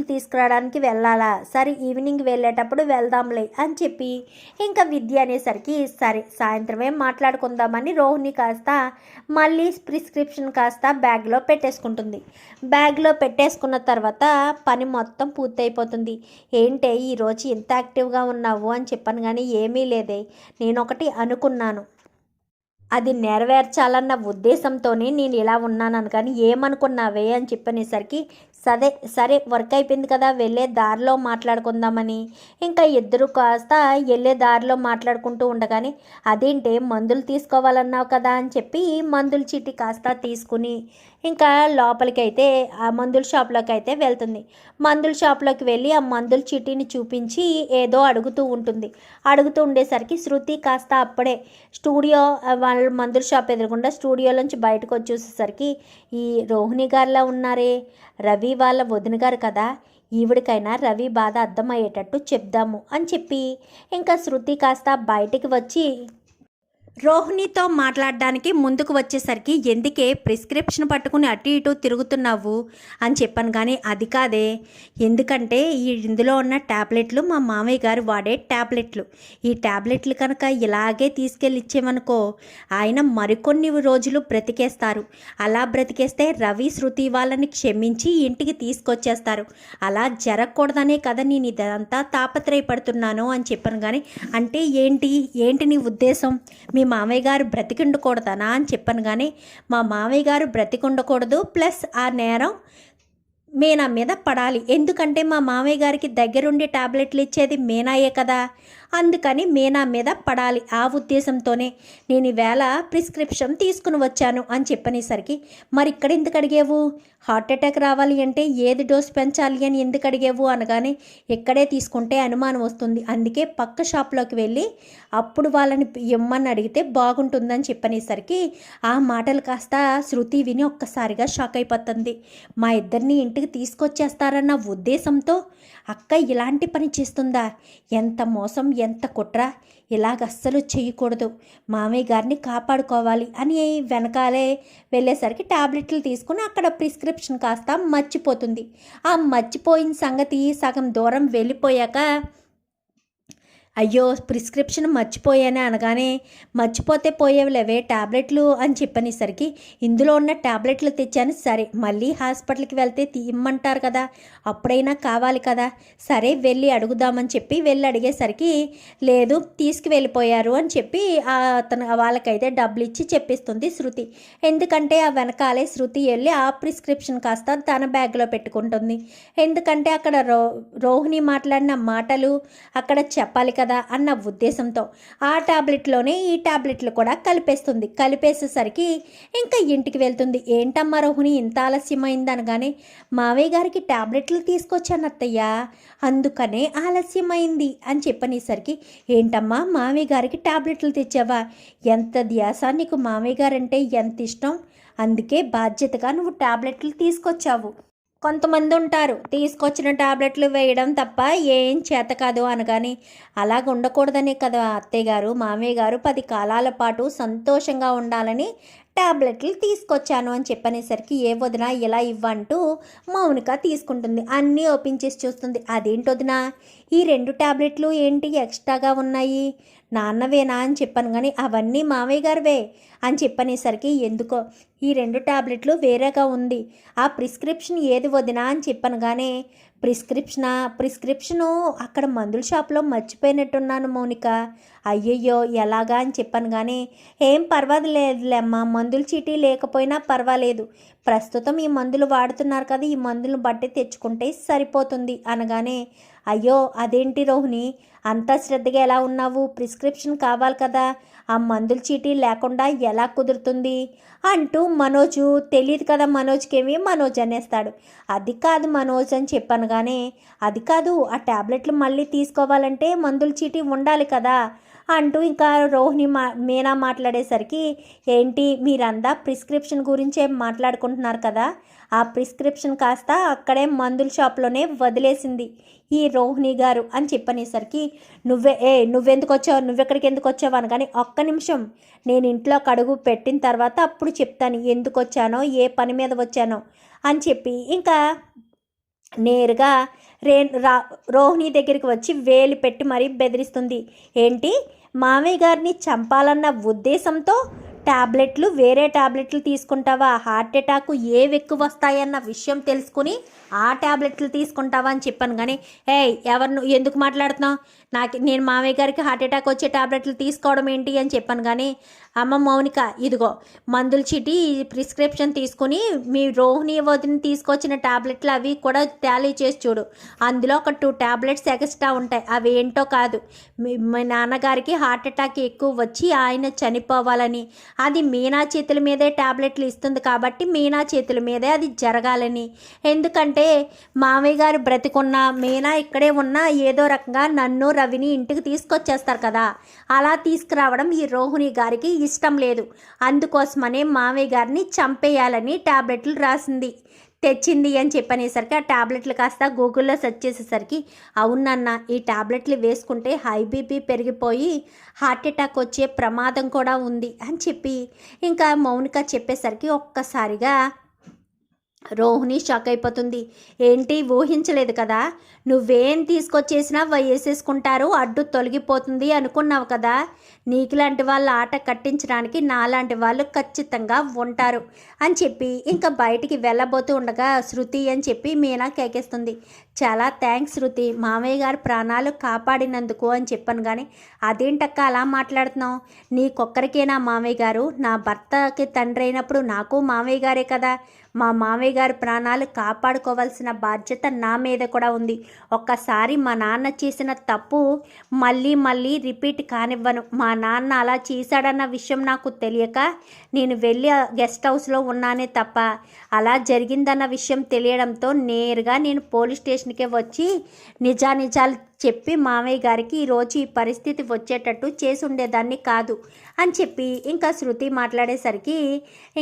తీసుకురావడానికి వెళ్ళాలా, సరే ఈవినింగ్ వెళ్ళేటప్పుడు వెళ్దాంలే అని చెప్పి ఇంకా విద్య అనేసరికి సరే సాయంత్రమే మాట్లాడుకుందామని రోహిణి కాస్త మళ్ళీ ప్రిస్క్రిప్షన్ కాస్త బ్యాగ్లో పెట్టేసుకుంటుంది. బ్యాగ్లో పెట్టేసుకున్న తర్వాత పని మొత్తం పూర్తయిపోతుంది. ఏంటే ఈరోజు ఇంత యాక్టివ్గా ఉన్నావు అని చెప్పాను కానీ ఏమీ లేదే, నేను ఒకటి అనుకున్నాను, అది నెరవేర్చాలన్న ఉద్దేశంతోనే నేను ఇలా ఉన్నాను కానీ ఏమనుకున్నావే అని చెప్పనేసరికి సరే సరే వర్క్ అయిపోయింది కదా వెళ్ళే దారిలో మాట్లాడుకుందామని ఇంకా ఇద్దరు కాస్త వెళ్ళే దారిలో మాట్లాడుకుంటూ ఉండగానే అదేంటే మందులు తీసుకోవాలన్నావు కదా అని చెప్పి మందుల చీటి కాస్త తీసుకుని ఇంకా లోపలికి అయితే ఆ మందుల షాప్లోకి అయితే వెళ్తుంది. మందుల షాప్లోకి వెళ్ళి ఆ మందుల చీటీని చూపించి ఏదో అడుగుతూ ఉంటుంది. అడుగుతూ ఉండేసరికి శృతి కాస్త అప్పుడే స్టూడియో వాళ్ళ మందుల షాప్ ఎదురుకుండా స్టూడియోలోంచి బయటకు వచ్చేసేసరికి ఈ రోహిణి గారిలా ఉన్నారే, రవి వాళ్ళ వదిన గారు కదా, ఈవిడికైనా రవి బాధ అర్థమయ్యేటట్టు చెప్దాము అని చెప్పి ఇంకా శృతి కాస్త బయటికి వచ్చి రోహిణితో మాట్లాడడానికి ముందుకు వచ్చేసరికి ఎందుకే ప్రిస్క్రిప్షన్ పట్టుకుని అటు ఇటు తిరుగుతున్నావు అని చెప్పాను కానీ అది కాదే, ఎందుకంటే ఇందులో ఉన్న ట్యాబ్లెట్లు మా మామయ్య గారు వాడే ట్యాబ్లెట్లు, ఈ ట్యాబ్లెట్లు కనుక ఇలాగే తీసుకెళ్ళి ఇచ్చేమనుకో ఆయన మరికొన్ని రోజులు బ్రతికేస్తారు, అలా బ్రతికేస్తే రవి శృతి వాళ్ళని క్షమించి ఇంటికి తీసుకొచ్చేస్తారు, అలా జరగకూడదనే కదా నేను ఇదంతా తాపత్రయపడుతున్నాను అని చెప్పాను కానీ అంటే ఏంటి ఏంటి నీ ఉద్దేశం, మీ మామయ్య గారు బ్రతికుండకూడదనా అని చెప్పాను కానీ మా మామయ్య గారు బ్రతికుండకూడదు ప్లస్ ఆ నేరం మీనా మీద పడాలి, ఎందుకంటే మా మామయ్య గారికి దగ్గరుండి టాబ్లెట్లు ఇచ్చేది మీనాయే కదా, అందుకని మీనా మీద పడాలి, ఆ ఉద్దేశంతోనే నేను ఈవేళ ప్రిస్క్రిప్షన్ తీసుకుని వచ్చాను అని చెప్పనేసరికి మరి ఇక్కడ ఎందుకు అడిగేవు, హార్ట్ అటాక్ రావాలి అంటే ఏది డోస్ పెంచాలి అని ఎందుకు అడిగేవు అనగానే ఇక్కడే తీసుకుంటే అనుమానం వస్తుంది, అందుకే పక్క షాప్లోకి వెళ్ళి అప్పుడు వాళ్ళని ఇమ్మని అడిగితే బాగుంటుందని చెప్పనేసరికి ఆ మాటలు కాస్త శృతి విని ఒక్కసారిగా షాక్ అయిపోతుంది. మా ఇద్దరిని ఇంటికి తీసుకొచ్చేస్తారన్న ఉద్దేశంతో అక్క ఇలాంటి పని చేస్తుందా, ఎంత మోసం ఎంత కుట్ర, ఇలాగ అస్సలు చేయకూడదు, మామయ్య గారిని కాపాడుకోవాలి అని వెనకాలే వెళ్ళేసరికి టాబ్లెట్లు తీసుకుని అక్కడ ప్రిస్క్రిప్షన్ కాస్త మర్చిపోతుంది. ఆ మర్చిపోయిన సంగతి సగం దూరం వెళ్ళిపోయాక అయ్యో ప్రిస్క్రిప్షన్ మర్చిపోయానే అనగానే మర్చిపోతే పోయేవిలేవే ట్యాబ్లెట్లు అని చెప్పనేసరికి ఇందులో ఉన్న ట్యాబ్లెట్లు తెచ్చాను, సరే మళ్ళీ హాస్పిటల్కి వెళ్తే తీయమంటారు కదా, అప్పుడైనా కావాలి కదా, సరే వెళ్ళి అడుగుదామని చెప్పి వెళ్ళి అడిగేసరికి లేదు తీసుకువెళ్ళిపోయారు అని చెప్పి అతను వాళ్ళకైతే డబ్బులు ఇచ్చి చెప్పిస్తుంది శృతి, ఎందుకంటే ఆ వెనకాలే శృతి వెళ్ళి ఆ ప్రిస్క్రిప్షన్ కాస్త తన బ్యాగ్లో పెట్టుకుంటుంది, ఎందుకంటే అక్కడ రోహిణి మాట్లాడిన మాటలు అక్కడ చెప్పాలి కదా అన్న ఉద్దేశంతో ఆ టాబ్లెట్లోనే ఈ టాబ్లెట్లు కూడా కలిపేస్తుంది. కలిపేసేసరికి ఇంకా ఇంటికి వెళ్తుంది. ఏంటమ్మా రోహిణి ఇంత ఆలస్యమైంది అనగానే మావయ్య గారికి టాబ్లెట్లు తీసుకొచ్చాను అత్తయ్య, అందుకనే ఆలస్యమైంది అని చెప్పనేసరికి ఏంటమ్మా మావయ్య గారికి టాబ్లెట్లు తెచ్చావా, ఎంత ధ్యాస నీకు మావయ్య గారంటే ఎంత ఇష్టం, అందుకే బాధ్యతగా నువ్వు టాబ్లెట్లు తీసుకొచ్చావు, కొంతమంది ఉంటారు తీసుకొచ్చిన టాబ్లెట్లు వేయడం తప్ప ఏం చేత కాదు అనగాని అలాగ ఉండకూడదనే కదా అత్తయ్య గారు మామయ్య గారు 10 కాలాల పాటు సంతోషంగా ఉండాలని టాబ్లెట్లు తీసుకొచ్చాను అని చెప్పనేసరికి ఏ వదినా ఇలా ఇవ్వంటూ మౌనిక తీసుకుంటుంది. అన్నీ ఓపెన్ చేసి చూస్తుంది. అదేంటి వదినా ఈ 2 టాబ్లెట్లు ఏంటి ఎక్స్ట్రాగా ఉన్నాయి, నాన్నవేనా అని చెప్పాను కానీ అవన్నీ మామయ్య గారివే అని చెప్పనేసరికి ఎందుకో ఈ 2 టాబ్లెట్లు వేరేగా ఉంది, ఆ ప్రిస్క్రిప్షన్ ఏది వదినా అని చెప్పాను కానీ ప్రిస్క్రిప్షను అక్కడ మందుల షాప్లో మర్చిపోయినట్టున్నాను మౌనిక, అయ్యయ్యో ఎలాగా అని చెప్పాను కానీ ఏం పర్వాలేదులేమ్మా, మందుల చీటీ లేకపోయినా పర్వాలేదు, ప్రస్తుతం ఈ మందులు వాడుతున్నారు కదా, ఈ మందులను బట్టి తెచ్చుకుంటే సరిపోతుంది అనగానే అయ్యో అదేంటి రోహిణి అంత శ్రద్ధగా ఎలా ఉన్నావు, ప్రిస్క్రిప్షన్ కావాలి కదా, ఆ మందుల చీటీ లేకుండా ఎలా కుదురుతుంది అంటూ మనోజు తెలియదు కదా మనోజ్కేమి మనోజ్ అనేస్తాడు. అది కాదు మనోజ్ అని చెప్పాను కానీ అది కాదు ఆ ట్యాబ్లెట్లు మళ్ళీ తీసుకోవాలంటే మందుల చీటీ ఉండాలి కదా అంటూ ఇంకా రోహిణి మీనా మాట్లాడేసరికి ఏంటి మీరంతా ప్రిస్క్రిప్షన్ గురించే మాట్లాడుకుంటున్నారు కదా, ఆ ప్రిస్క్రిప్షన్ కాస్త అక్కడే మందుల షాప్లోనే వదిలేసింది ఈ రోహిణి గారు అని చెప్పనేసరికి నువ్వెందుకు వచ్చావు, నువ్వెక్కడికి ఎందుకు వచ్చావు అనగానే ఒక్క నిమిషం నేను ఇంట్లో కడుగు పెట్టిన తర్వాత అప్పుడు చెప్తాను ఎందుకు వచ్చానో ఏ పని మీద వచ్చానో అని చెప్పి ఇంకా నేరుగా రే రా రోహిణి దగ్గరికి వచ్చి వేలు పెట్టి మరీ బెదిరిస్తుంది. ఏంటి, మామయ్య గారిని చంపాలన్న ఉద్దేశంతో వేరే ట్యాబ్లెట్లు తీసుకుంటావా? హార్ట్ అటాక్ ఏవి ఎక్కువ వస్తాయన్న విషయం తెలుసుకుని ఆ ట్యాబ్లెట్లు తీసుకుంటావా అని చెప్పాను. కానీ ఎవరు ఎందుకు మాట్లాడుతున్నావు? నేను మామయ్య గారికి హార్ట్ అటాక్ వచ్చే ట్యాబ్లెట్లు తీసుకోవడం ఏంటి అని చెప్పాను. కానీ అమ్మ మౌనిక, ఇదిగో మందుల చీటి ప్రిస్క్రిప్షన్ తీసుకుని మీ రోహిణి వదిన తీసుకొచ్చిన ట్యాబ్లెట్లు అవి కూడా టాలీ చేసి చూడు. అందులో ఒక 2 ట్యాబ్లెట్స్ ఎక్స్ట్రా ఉంటాయి. అవి ఏంటో కాదు, మీ నాన్నగారికి హార్ట్ అటాక్ ఎక్కువ వచ్చి ఆయన చనిపోవాలని, అది మీనా చేతుల మీదే ట్యాబ్లెట్లు ఇస్తుంది కాబట్టి మీనా చేతుల మీదే అది జరగాలని. ఎందుకంటే మామయ్య గారు బ్రతికున్నా మీనా ఇక్కడే ఉన్నా ఏదో రకంగా నన్ను రవిని ఇంటికి తీసుకొచ్చేస్తారు కదా, అలా తీసుకురావడం ఈ రోహిణి గారికి ఇష్టం లేదు. అందుకోసమనే మామయ్య గారిని చంపేయాలని ట్యాబ్లెట్లు తెచ్చింది అని చెప్పనేసరికి ఆ ట్యాబ్లెట్లు కాస్త గూగుల్లో సెర్చ్ చేసేసరికి, అవునన్న ఈ ట్యాబ్లెట్లు వేసుకుంటే హై బీపీ పెరిగిపోయి హార్ట్ అటాక్ వచ్చే ప్రమాదం కూడా ఉంది అని చెప్పి ఇంకా మౌనిక చెప్పేసరికి ఒక్కసారిగా రోహిణి షాక్ అయిపోతుంది. ఏంటి, ఊహించలేదు కదా, నువ్వేం తీసుకొచ్చేసినా వేసేసుకుంటారు, అడ్డు తొలగిపోతుంది అనుకున్నావు కదా, నీకులాంటి వాళ్ళ ఆట కట్టించడానికి నాలాంటి వాళ్ళు ఖచ్చితంగా ఉంటారు అని చెప్పి ఇంకా బయటికి వెళ్ళబోతూ ఉండగా శృతి అని చెప్పి మీనా కేకేస్తుంది. చాలా థ్యాంక్స్ శృతి, మామయ్య గారి ప్రాణాలు కాపాడినందుకు అని చెప్పాను. కానీ అదేంటక్క అలా మాట్లాడుతున్నావు? నీకొక్కరికేనా మామయ్య గారు? నా భర్తకి తండ్రి అయినప్పుడు నాకు మామయ్య గారే కదా, మా మామయ్య గారి ప్రాణాలు కాపాడుకోవాల్సిన బాధ్యత నా మీద కూడా ఉంది. ఒక్కసారి మా నాన్న చేసిన తప్పు మళ్ళీ రిపీట్ కానివ్వను. మా నాన్న అలా చేశాడన్న విషయం నాకు తెలియక నేను వెళ్ళి గెస్ట్ హౌస్లో ఉన్నానే తప్ప అలా జరిగిందన్న విషయం తెలియడంతో నేరుగా నేను పోలీస్ స్టేషన్కే వచ్చి నిజాలు చెప్పి మామయ్య గారికి ఈరోజు ఈ పరిస్థితి వచ్చేటట్టు చేసి ఉండేదాన్ని కాదు అని చెప్పి ఇంకా శృతి మాట్లాడేసరికి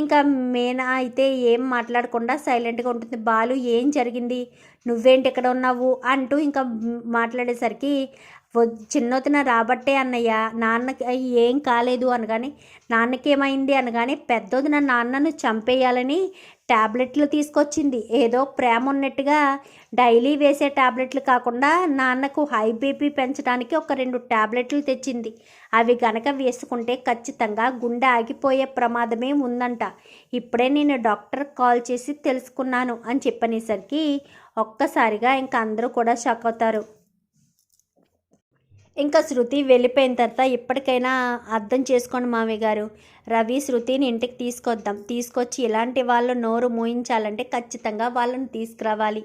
ఇంకా మీనా అయితే ఏం మాట్లాడకుండా సైలెంట్గా ఉంటుంది. బాలు, ఏం జరిగింది, నువ్వేంటి ఇక్కడ ఉన్నావు అంటూ ఇంకా మాట్లాడేసరికి, చిన్నతన రాబట్టే అన్నయ్య, నాన్నకి ఏం కాలేదు అనగానే, నాన్నకేమైంది అనగానే పెద్దొదిన నాన్నను చంపేయాలని ట్యాబ్లెట్లు తీసుకొచ్చింది. ఏదో ప్రేమ ఉన్నట్టుగా డైలీ వేసే ట్యాబ్లెట్లు కాకుండా నాన్నకు హై బీపీ పెంచడానికి ఒక 2 ట్యాబ్లెట్లు తెచ్చింది. అవి గనక వేసుకుంటే ఖచ్చితంగా గుండె ఆగిపోయే ప్రమాదమే ఉందంట. ఇప్పుడే నేను డాక్టర్ కాల్ చేసి తెలుసుకున్నాను అని చెప్పనేసరికి ఒక్కసారిగా ఇంకా అందరూ కూడా షాక్ అవుతారు. ఇంకా శృతి వెళ్ళిపోయిన తర్వాత ఇప్పటికైనా అర్థం చేసుకోండి మామయ్య గారు, రవి శృతిని ఇంటికి తీసుకొచ్చి ఇలాంటి వాళ్ళు నోరు మూయించాలంటే ఖచ్చితంగా వాళ్ళని తీసుకురావాలి.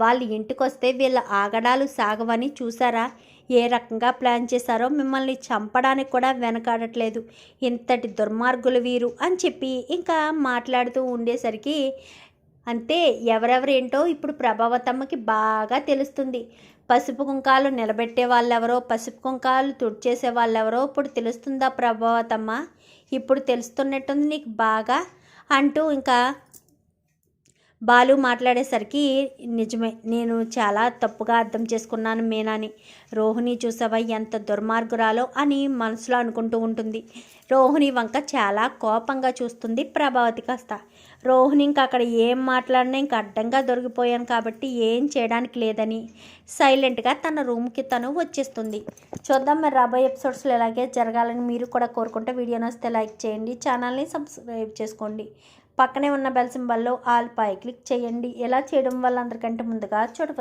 వాళ్ళు ఇంటికి వస్తే వీళ్ళ ఆగడాలు సాగవని చూసారా, ఏ రకంగా ప్లాన్ చేశారో, మిమ్మల్ని చంపడానికి కూడా వెనకాడట్లేదు, ఇంతటి దుర్మార్గులు వీరు అని చెప్పి ఇంకా మాట్లాడుతూ ఉండేసరికి అంతే, ఎవరెవరేంటో ఇప్పుడు ప్రభావతమ్మకి బాగా తెలుస్తుంది. పసుపు కుంకాలు నిలబెట్టే వాళ్ళెవరో, పసుపు కుంకాలు తుడిచేసే వాళ్ళెవరో ఇప్పుడు తెలుస్తుందా ప్రభావతమ్మ? ఇప్పుడు తెలుస్తున్నట్టుంది నీకు బాగా అంటూ ఇంకా బాలు మాట్లాడేసరికి, నిజమే, నేను చాలా తప్పుగా అర్థం చేసుకున్నాను మీనాని. రోహిణి చూసావా ఎంత దుర్మార్గురాలో అని మనసులో అనుకుంటూ ఉంటుంది. రోహిణి వంక చాలా కోపంగా చూస్తుంది ప్రభావతి కాస్త. రోహిణి ఇంకా అక్కడ ఏం మాట్లాడినా ఇంకా అడ్డంగా దొరికిపోయాను కాబట్టి ఏం చేయడానికి లేదని సైలెంట్గా తన రూమ్కి తను వచ్చేస్తుంది. చూద్దాం మరి రాబోయే ఎపిసోడ్స్లో ఎలాగే జరగాలని మీరు కూడా కోరుకుంటే వీడియో నచ్చితే లైక్ చేయండి, ఛానల్ని సబ్స్క్రైబ్ చేసుకోండి, పక్కనే ఉన్న బెల్ సింబల్లో ఆల్ పై క్లిక్ చేయండి. ఎలా చేయడం వల్ల అందరికంటే ముందుగా చూడవచ్చు.